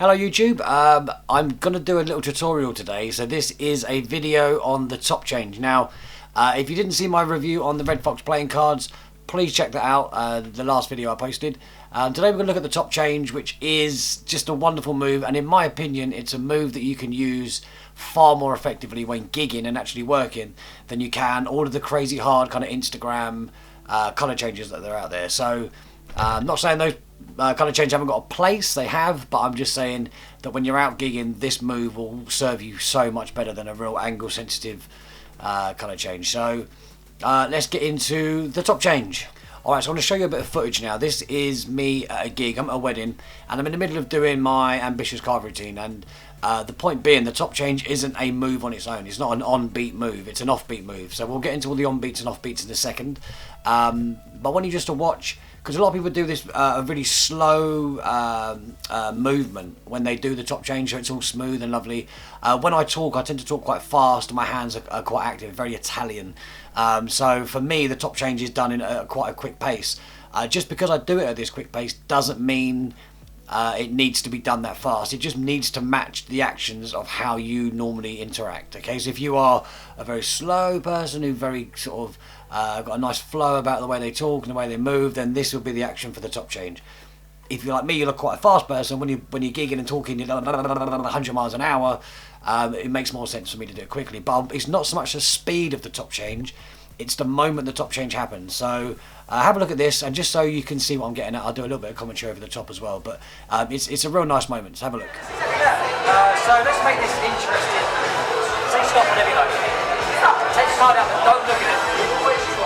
Hello YouTube, I'm going to do a little tutorial today. So this is a video on the top change. Now, if you didn't see my review on the Red Fox playing cards, please check that out, the last video I posted. Today we're going to look at the top change, which is just a wonderful move, and in my opinion it's a move that you can use far more effectively when gigging and actually working than you can all of the crazy hard kind of Instagram colour changes that are out there. So I'm not saying those colour changes haven't got a place, they have, but I'm just saying that when you're out gigging, this move will serve you so much better than a real angle sensitive colour change. So let's get into the top change. Alright, so I'm going to show you a bit of footage now. This is me at a gig. I'm at a wedding and I'm in the middle of doing my ambitious card routine, and the point being, the top change isn't a move on its own. It's not an on-beat move, it's an off-beat move. So we'll get into all the on-beats and off-beats in a second. But I want you just to watch, because a lot of people do this a really slow movement when they do the top change, so it's all smooth and lovely. When I talk, I tend to talk quite fast, and my hands are quite active, very Italian. So for me, the top change is done in quite a quick pace. Just because I do it at this quick pace doesn't mean it needs to be done that fast. It just needs to match the actions of how you normally interact. Okay, so if you are a very slow person who very sort of got a nice flow about the way they talk and the way they move, then this will be the action for the top change. If you're like me, you look quite a fast person, when you're gigging and talking 100 miles an hour, it makes more sense for me to do it quickly. But it's not so much the speed of the top change, it's the moment the top change happens. So have a look at this, and just so you can see what I'm getting at, I'll do a little bit of commentary over the top as well. But it's a real nice moment, so have a look. So let's make this interesting. Say stop whenever you like. Take the card out and don't look at it.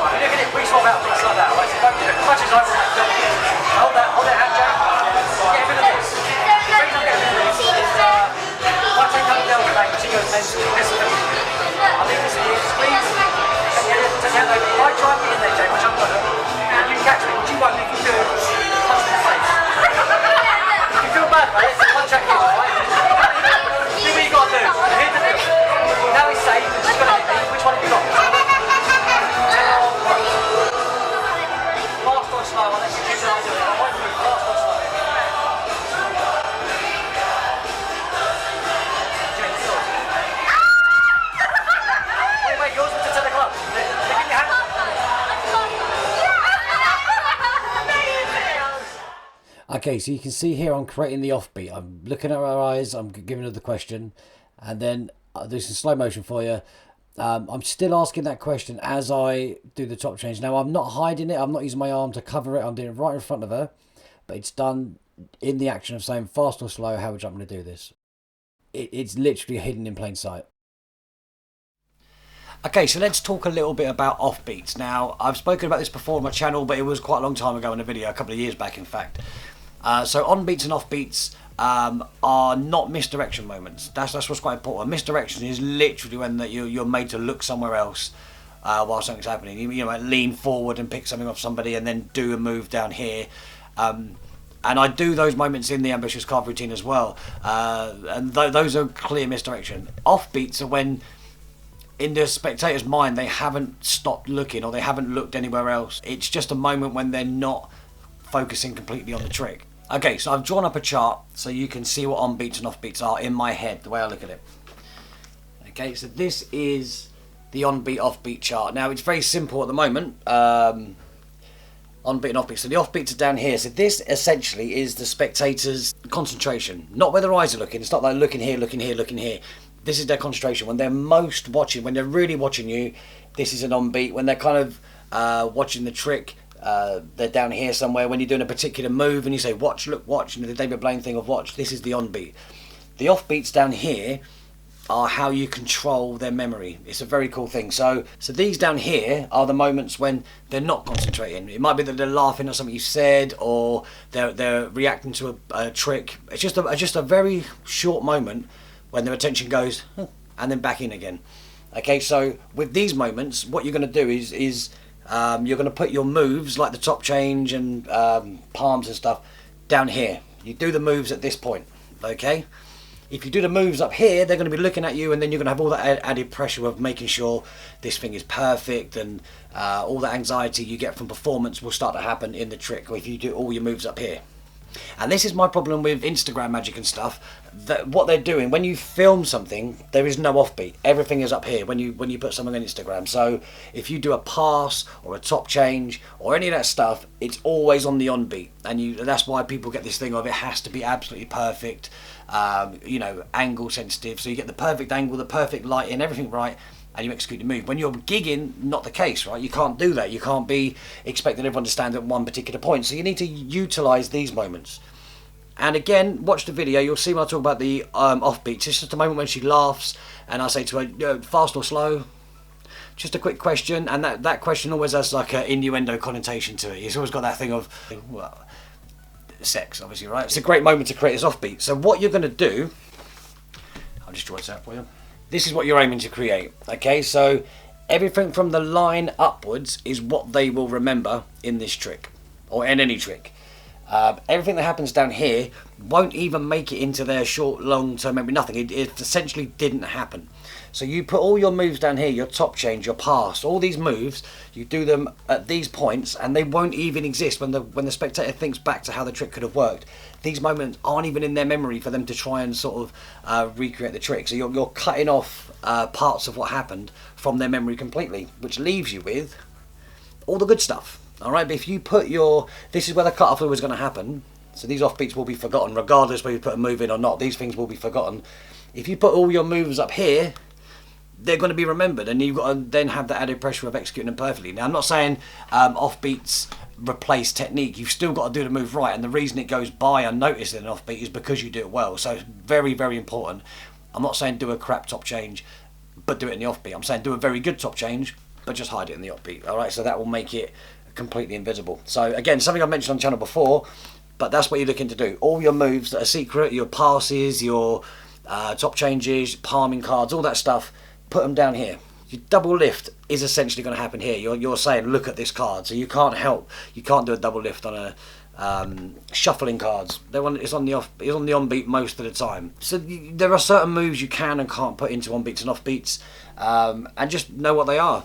You look at it, we swap out things like that, right? So don't do it. As much as I want that, don't do it. Hold that hand, Jack. Get a bit of this. The reason I get a bit of this is if I take out the devil's name, she goes mentally. Listen to me. I think this is squeeze. Take out those. If I try and get in there, Jake, which I'm gonna, and you catch me, which you won't, if you do, punch me in the face. If you feel bad, mate, punch that kid, right? Do what you gotta do. Here's the deal. Now he's safe, she's gonna hit me. Which one have you got? Fast or slow? I'll let you choose how I do it. I won't move. Fast or slow? Wait, yours was to 10 o'clock. Look in your hand. Okay, so you can see here I'm creating the offbeat. I'm looking at her eyes, I'm giving her the question, and then I'll do some slow motion for you. I'm still asking that question as I do the top change. Now, I'm not hiding it, I'm not using my arm to cover it, I'm doing it right in front of her, but it's done in the action of saying fast or slow, how would you like me to do this? It's literally hidden in plain sight. Okay, so let's talk a little bit about offbeats. Now, I've spoken about this before on my channel, but it was quite a long time ago in a video, a couple of years back in fact. So on-beats and off-beats are not misdirection moments. That's what's quite important. Misdirection is literally when you're made to look somewhere else while something's happening. You know, like lean forward and pick something off somebody and then do a move down here. And I do those moments in the ambitious card routine as well. And those are clear misdirection. Off-beats are when, in the spectator's mind, they haven't stopped looking or they haven't looked anywhere else. It's just a moment when they're not focusing completely on the trick. Okay, so I've drawn up a chart so you can see what on-beats and off-beats are in my head, the way I look at it. Okay, so this is the on-beat, off-beat chart. Now, it's very simple at the moment, on-beat and off-beat. So the off-beats are down here. So this essentially is the spectator's concentration. Not where their eyes are looking. It's not like looking here, looking here, looking here. This is their concentration. When they're most watching, when they're really watching you, this is an on-beat. When they're kind of watching the trick, they're down here somewhere. When you're doing a particular move and you say watch, look, watch, you know, the David Blaine thing of watch, this is the on-beat. The off-beats down here are how you control their memory. It's a very cool thing. So these down here are the moments when they're not concentrating. It might be that they're laughing at something you said, or they're reacting to a trick. It's just a very short moment when their attention goes and then back in again. Okay, so with these moments, what you're going to do is you're going to put your moves, like the top change and palms and stuff, down here. You do the moves at this point, okay? If you do the moves up here, they're going to be looking at you, and then you're going to have all that added pressure of making sure this thing is perfect, and all that anxiety you get from performance will start to happen in the trick, or if you do all your moves up here. And this is my problem with Instagram magic and stuff. That what they're doing when you film something, there is no offbeat. Everything is up here when you put something on Instagram. So if you do a pass or a top change or any of that stuff, it's always on the on beat, and that's why people get this thing of it has to be absolutely perfect. You know, angle sensitive. So you get the perfect angle, the perfect lighting, everything right, and you execute the move. When you're gigging, not the case, right? You can't do that. You can't be expecting everyone to stand at one particular point. So you need to utilise these moments. And again, watch the video. You'll see when I talk about the offbeats. It's just a moment when she laughs, and I say to her, "Fast or slow?" Just a quick question, and that question always has like an innuendo connotation to it. It's always got that thing of, well, sex, obviously, right? It's a great moment to create this offbeat. So what you're going to do, I'll just draw this out for you. This is what you're aiming to create, okay? So everything from the line upwards is what they will remember in this trick, or in any trick. Everything that happens down here won't even make it into their short, long-term memory, nothing. It essentially didn't happen. So you put all your moves down here, your top change, your pass, all these moves, you do them at these points, and they won't even exist when the spectator thinks back to how the trick could have worked. These moments aren't even in their memory for them to try and sort of recreate the trick. So you're cutting off parts of what happened from their memory completely, which leaves you with all the good stuff. All right, but if you put this is where the cut-off was going to happen. So these offbeats will be forgotten, regardless whether you put a move in or not. These things will be forgotten. If you put all your moves up here, they're going to be remembered, and you've got to then have the added pressure of executing them perfectly. Now, I'm not saying offbeats replace technique. You've still got to do the move right, and the reason it goes by unnoticed in an offbeat is because you do it well. So it's very, very important. I'm not saying do a crap top change, but do it in the offbeat. I'm saying do a very good top change, but just hide it in the offbeat. All right, so that will make it completely invisible. So again, something I've mentioned on the channel before, but that's what you're looking to do. All your moves that are secret, your passes, your top changes, palming cards, all that stuff, put them down here. Your double lift is essentially going to happen here. You're saying, look at this card. So you can't do a double lift on a shuffling cards. It's on the on beat most of the time. So there are certain moves you can and can't put into on beats and off beats, and just know what they are.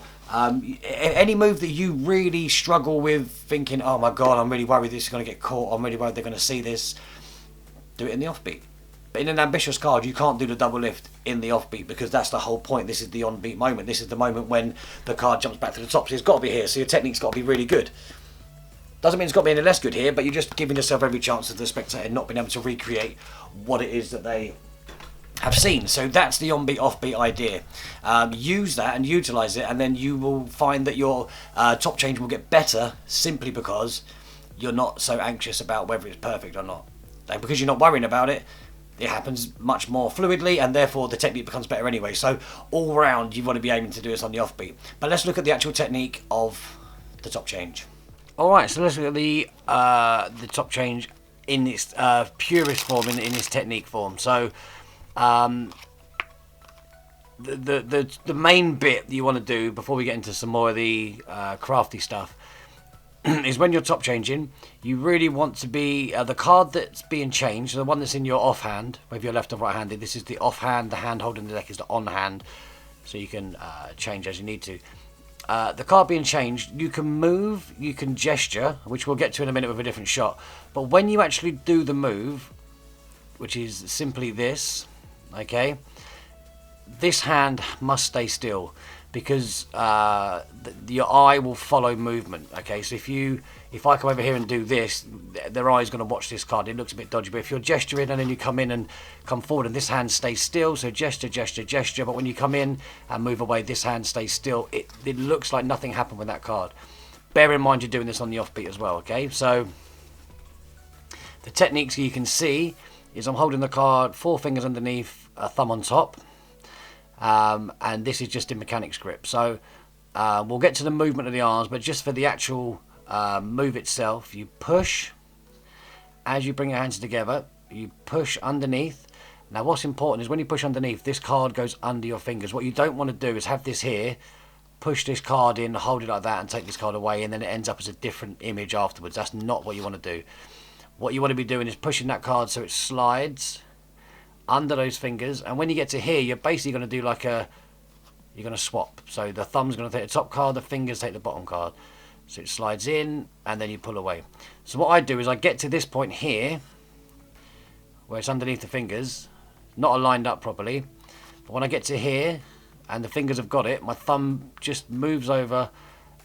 Any move that you really struggle with thinking, oh my god, I'm really worried this is going to get caught, I'm really worried they're going to see this, do it in the offbeat. But in an ambitious card, you can't do the double lift in the offbeat, because that's the whole point. This is the on-beat moment. This is the moment when the card jumps back to the top. So it's got to be here. So your technique's got to be really good. Doesn't mean it's got to be any less good here, but you're just giving yourself every chance of the spectator not being able to recreate what it is that they have seen. So that's the on-beat, off-beat idea. Use that and utilise it, and then you will find that your top change will get better simply because you're not so anxious about whether it's perfect or not. And because you're not worrying about it, it happens much more fluidly, and therefore the technique becomes better anyway. So all round, you want to be aiming to do this on the offbeat. But let's look at the actual technique of the top change. All right, so let's look at the top change in its purest form, in its technique form. So the main bit that you want to do before we get into some more of the crafty stuff is when you're top changing, you really want to be the card that's being changed, the one that's in your offhand, whether you're left or right handed. This is the offhand, the hand holding the deck is the on hand, so you can change as you need to. The card being changed, you can move, you can gesture, which we'll get to in a minute with a different shot, but when you actually do the move, which is simply this, okay, this hand must stay still, because your eye will follow movement. Okay, so if I come over here and do this, their eye is going to watch this card. It looks a bit dodgy, but if you're gesturing and then you come in and come forward and this hand stays still, so gesture, gesture, gesture, but when you come in and move away, this hand stays still, it looks like nothing happened with that card. Bear in mind you're doing this on the offbeat as well. Okay, so the techniques you can see is I'm holding the card, 4 fingers underneath, a thumb on top. And this is just in mechanics grip. So we'll get to the movement of the arms, but just for the actual move itself, you push as you bring your hands together, you push underneath. Now what's important is when you push underneath, this card goes under your fingers. What you don't want to do is have this here, push this card in, hold it like that and take this card away, and then it ends up as a different image afterwards. That's not what you want to do. What you want to be doing is pushing that card so it slides under those fingers, and when you get to here, you're basically going to do you're going to swap. So the thumb's going to take the top card, the fingers take the bottom card. So it slides in and then you pull away. So what I do is I get to this point here, where it's underneath the fingers, not aligned up properly. But when I get to here and the fingers have got it, my thumb just moves over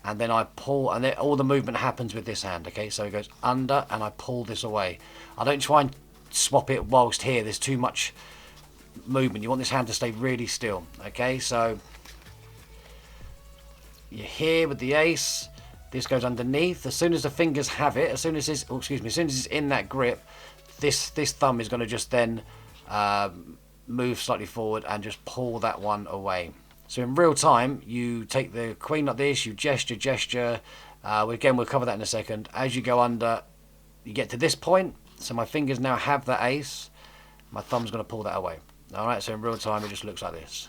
and then I pull, and then all the movement happens with this hand, okay? So it goes under and I pull this away. I don't try and swap it whilst here. There's too much movement. You want this hand to stay really still, okay? So you're here with the ace. This goes underneath. As soon as the fingers have it, as soon as it's, as soon as it's in that grip, this thumb is going to just then move slightly forward and just pull that one away. So in real time, you take the queen like this, you gesture. Again, we'll cover that in a second. As you go under, you get to this point. So my fingers now have the ace. My thumb's going to pull that away. All right, so in real time, it just looks like this.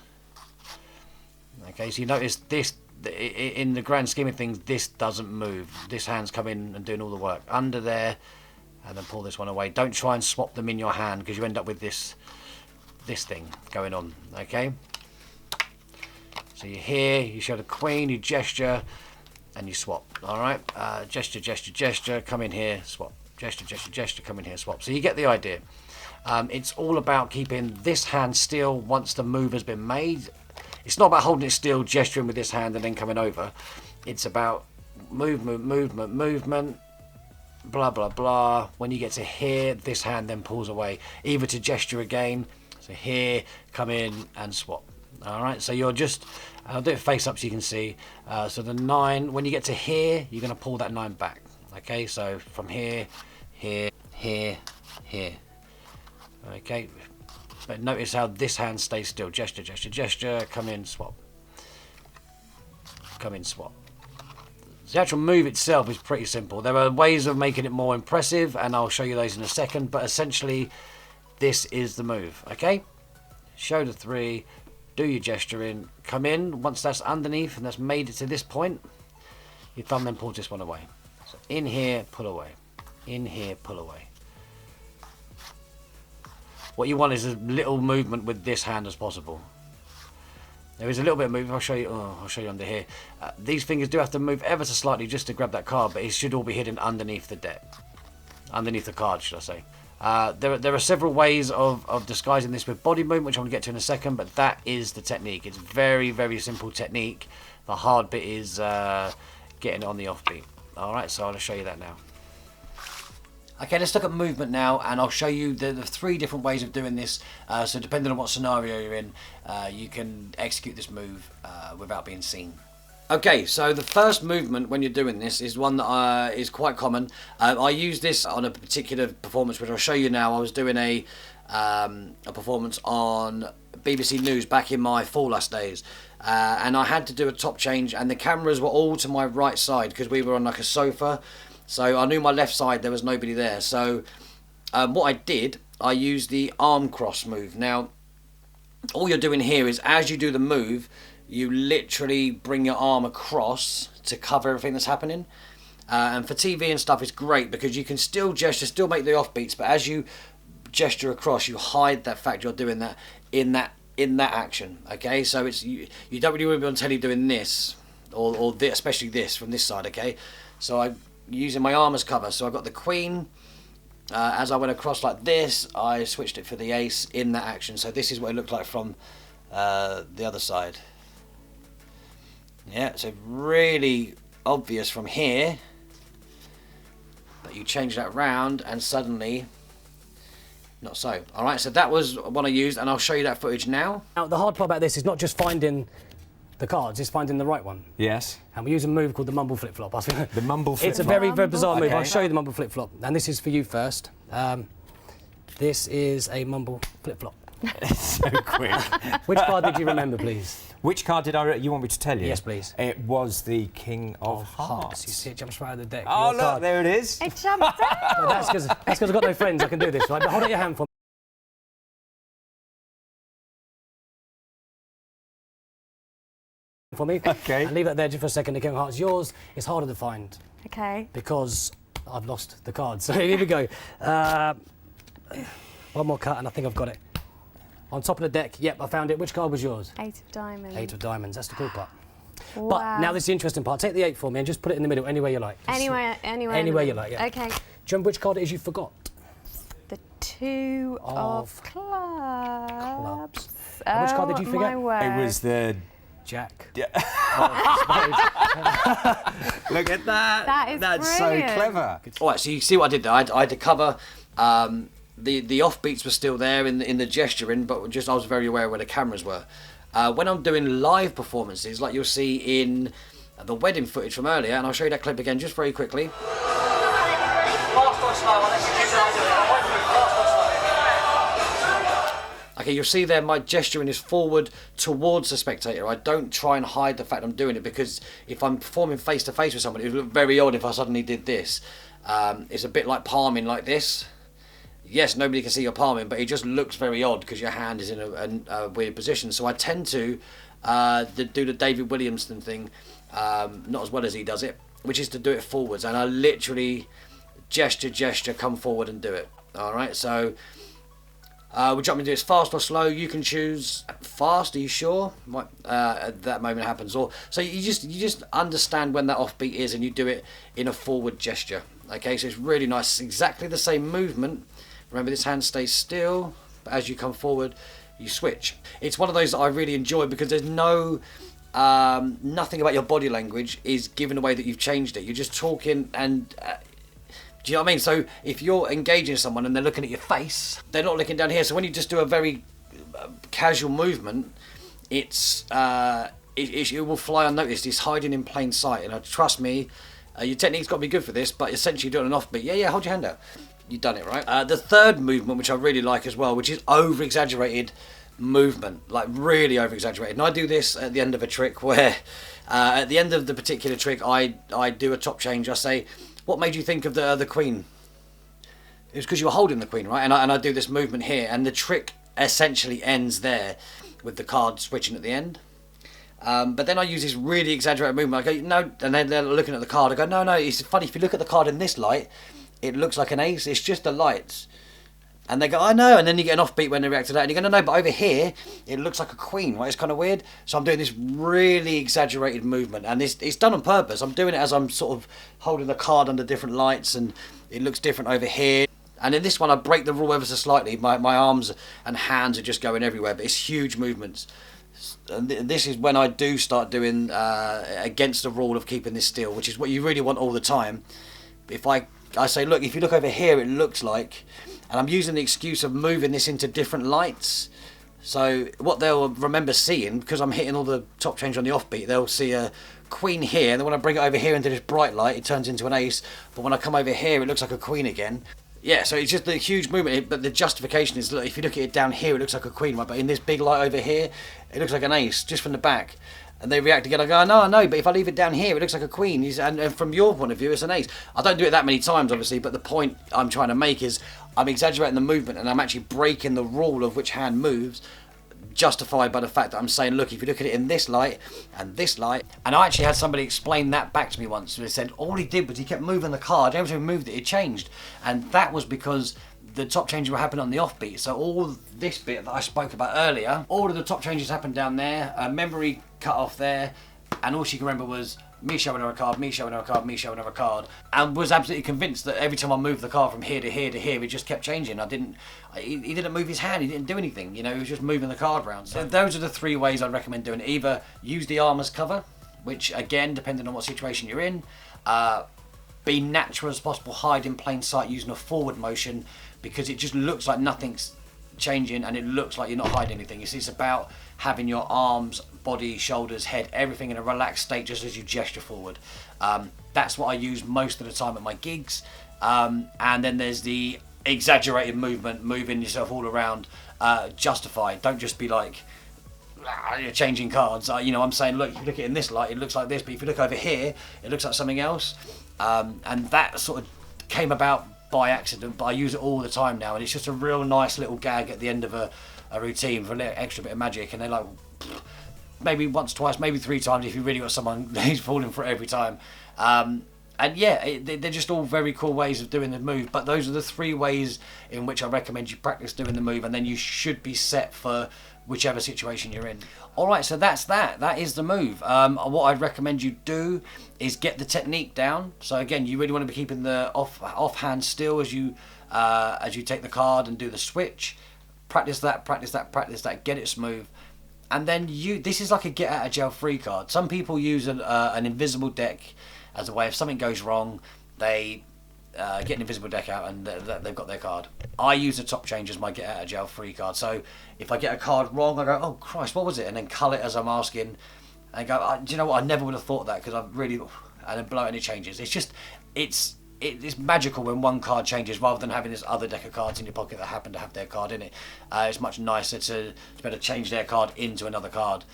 Okay, so you notice this, in the grand scheme of things, this doesn't move. This hand's coming and doing all the work. Under there, and then pull this one away. Don't try and swap them in your hand because you end up with this thing going on, okay? So you're here, you show the queen, you gesture, and you swap, all right? Gesture, come in here, swap. Gesture, come in here, swap. So you get the idea. It's all about keeping this hand still once the move has been made. It's not about holding it still, gesturing with this hand and then coming over. It's about movement, blah, blah, blah. When you get to here, this hand then pulls away, either to gesture again. So here, come in and swap. All right, so you're just, I'll do it face up so you can see. So the 9, when you get to here, you're going to pull that 9 back. Okay, so from here, here. Okay, but notice how this hand stays still. Gesture, come in, swap. Come in, swap. The actual move itself is pretty simple. There are ways of making it more impressive, and I'll show you those in a second, but essentially, this is the move, okay? Show the 3, do your gesturing, come in. Once that's underneath and that's made it to this point, your thumb then pulls this one away. So in here, pull away. In here, pull away. What you want is as little movement with this hand as possible. There is a little bit of movement. I'll show you. I'll show you under here. These fingers do have to move ever so slightly just to grab that card, but it should all be hidden underneath the deck, underneath the card, should I say? There are several ways of disguising this with body movement, which I'm going to get to in a second, but that is the technique. It's very, very simple technique. The hard bit is getting it on the offbeat. All right, so I'll show you that now. Okay, let's look at movement now, and I'll show you the 3 different ways of doing this. So depending on what scenario you're in, you can execute this move without being seen. Okay, so the first movement when you're doing this is one that is quite common. I use this on a particular performance, which I'll show you now. I was doing a performance on BBC News back in my FOOLER days, and I had to do a top change, and the cameras were all to my right side because we were on like a sofa. So I knew my left side, there was nobody there. So what I did, I used the arm cross move. Now, all you're doing here is as you do the move, you literally bring your arm across to cover everything that's happening. And for TV and stuff, it's great because you can still gesture, still make the offbeats, but as you gesture across, you hide that fact you're doing that in that action. Okay, so it's you don't really want to be on telly doing this or this, especially this from this side. Okay, so I'm using my arm as cover. So I got the queen. As I went across like this, I switched it for the ace in that action. So this is what it looked like from the other side. Yeah, so really obvious from here, but you change that round and suddenly not so. Alright, so that was what I used, and I'll show you that footage now. Now the hard part about this is not just finding the cards, it's finding the right one. Yes. And we use a move called the mumble flip-flop. The mumble flip-flop? It's a very, very bizarre move. Okay. I'll show you the mumble flip-flop. And this is for you first. This is a mumble flip-flop. So quick. Which card did you remember, please? Which card did you want me to tell you? Yes, please. It was the King of Hearts. You see, it jumps right out of the deck. Oh, Your look, card. there it is. It jumped out. Well, that's because I've got no friends. I can do this, right? But hold out your hand for me. Okay. And leave that there just for a second. The King of Hearts, yours is harder to find Okay. because I've lost the card. So here we go. One more cut, and I think I've got it. On top of the deck, yep, I found it. Which card was yours? 8 of diamonds. 8 of diamonds, that's the cool part. But now this is the interesting part. Take the 8 for me and just put it in the middle, anywhere you like. Anywhere you like, yeah. Okay. Do you remember which card it is you forgot? The 2 of clubs. And which card did you forget? My word. It was the... Jack. Yeah. Look at that. That's so brilliant. clever. All right, so you see what I did there. I had to cover. The offbeats were still there in the gesturing, but just I was very aware of where the cameras were. When I'm doing live performances, like you'll see in the wedding footage from earlier, and I'll show you that clip again just very quickly. Okay, you'll see there my gesturing is forward towards the spectator. I don't try and hide the fact I'm doing it, because if I'm performing face to face with somebody, it would look very odd if I suddenly did this. It's a bit like palming like this. Yes, nobody can see your palming, but it just looks very odd because your hand is in a weird position. So I tend to do the David Williamson thing, not as well as he does it, which is to do it forwards. And I literally gesture, come forward and do it. All right, so would you like me to do this fast or slow? You can choose fast. Are you sure? That moment happens, or so you just understand when that offbeat is, and you do it in a forward gesture. Okay, so it's really nice. It's exactly the same movement. Remember, this hand stays still, but as you come forward, you switch. It's one of those that I really enjoy because there's no nothing about your body language is given away that you've changed it. You're just talking and. Do you know what I mean? So if you're engaging someone and they're looking at your face, they're not looking down here. So when you just do a very casual movement, it will fly unnoticed. It's hiding in plain sight. And trust me, your technique's got to be good for this, but essentially you're doing an offbeat. Yeah, hold your hand out. You've done it, right? The third movement, which I really like as well, which is over-exaggerated movement, like really over-exaggerated. And I do this at the end of a trick where, at the end of the particular trick, I do a top change. I say, what made you think of the Queen? It was because you were holding the Queen, right? And I do this movement here, and the trick essentially ends there with the card switching at the end. But then I use this really exaggerated movement. I go, no, and then they're looking at the card. I go, no, it's funny. If you look at the card in this light, it looks like an ace. It's just the lights. And they go, I know. And then you get an offbeat when they react to that. And you go, no, but over here, it looks like a queen, right? It's kind of weird. So I'm doing this really exaggerated movement. And it's done on purpose. I'm doing it as I'm sort of holding the card under different lights. And it looks different over here. And in this one, I break the rule ever so slightly. My arms and hands are just going everywhere. But it's huge movements. And this is when I do start doing against the rule of keeping this still, which is what you really want all the time. If I say, look, if you look over here, it looks like... And I'm using the excuse of moving this into different lights. So what they'll remember seeing, because I'm hitting all the top change on the offbeat, they'll see a queen here, and then when I bring it over here into this bright light, it turns into an ace. But when I come over here, it looks like a queen again. Yeah, so it's just a huge movement, but the justification is, look, if you look at it down here, it looks like a queen, right? But in this big light over here, it looks like an ace, just from the back. And they react again. I go, no, but if I leave it down here, it looks like a queen. And from your point of view, it's an ace. I don't do it that many times, obviously, but the point I'm trying to make is I'm exaggerating the movement and I'm actually breaking the rule of which hand moves, justified by the fact that I'm saying, look, if you look at it in this light and this light. And I actually had somebody explain that back to me once. They said all he did was he kept moving the card. Every time he moved it, it changed. And that was because the top changes were happening on the offbeat. So all this bit that I spoke about earlier, all of the top changes happened down there, memory cut off there, and all she could remember was me showing her a card, me showing her a card, me showing her a card, and was absolutely convinced that every time I moved the card from here to here to here, it just kept changing. He didn't move his hand, he didn't do anything, he was just moving the card around. So those are the three ways I'd recommend doing it. Either use the arm as cover, which again, depending on what situation you're in, be natural as possible, hide in plain sight using a forward motion, because it just looks like nothing's changing and it looks like you're not hiding anything. It's about having your arms, body, shoulders, head, everything in a relaxed state just as you gesture forward. That's what I use most of the time at my gigs. And then there's the exaggerated movement, moving yourself all around, justified. Don't just be like, you're changing cards. I'm saying, look, if you look at it in this light, it looks like this, but if you look over here, it looks like something else. And that sort of came about by accident, but I use it all the time now, and it's just a real nice little gag at the end of a routine for a little extra bit of magic. And they're like, maybe once, twice, maybe three times if you really got someone who's falling for it every time. And yeah, they're just all very cool ways of doing the move, but those are the 3 ways in which I recommend you practice doing the move, and then you should be set for whichever situation you're in. Alright, so that's that is the move. What I'd recommend you do is get the technique down. So again, you really want to be keeping the offhand still as you take the card and do the switch. Practice that, get it smooth. And then this is like a get out of jail free card. Some people use an invisible deck as a way if something goes wrong, they get an invisible deck out and they've got their card. I use the top change as my get out of jail free card. So if I get a card wrong, I go, oh Christ, what was it? And then cull it as I'm asking, and go, do you know what? I never would have thought that, because I've really, and then blow it and it changes. It's just, it's magical when one card changes rather than having this other deck of cards in your pocket that happen to have their card in it. It's much nicer to be able to change their card into another card.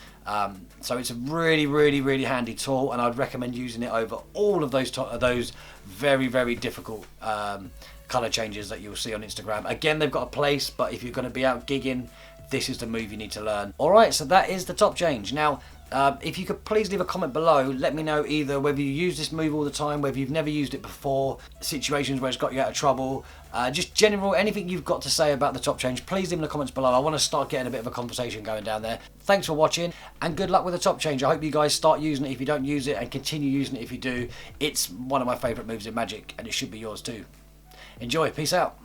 So it's a really, really, really handy tool, and I'd recommend using it over all of those very, very difficult colour changes that you'll see on Instagram. Again, they've got a place, but if you're going to be out gigging, this is the move you need to learn. Alright, so that is the top change. Now, if you could please leave a comment below, let me know either whether you use this move all the time, whether you've never used it before, situations where it's got you out of trouble, just general, anything you've got to say about the top change, please leave in the comments below. I want to start getting a bit of a conversation going down there. Thanks for watching, and good luck with the top change. I hope you guys start using it if you don't use it, and continue using it if you do. It's one of my favourite moves in Magic, and it should be yours too. Enjoy, peace out.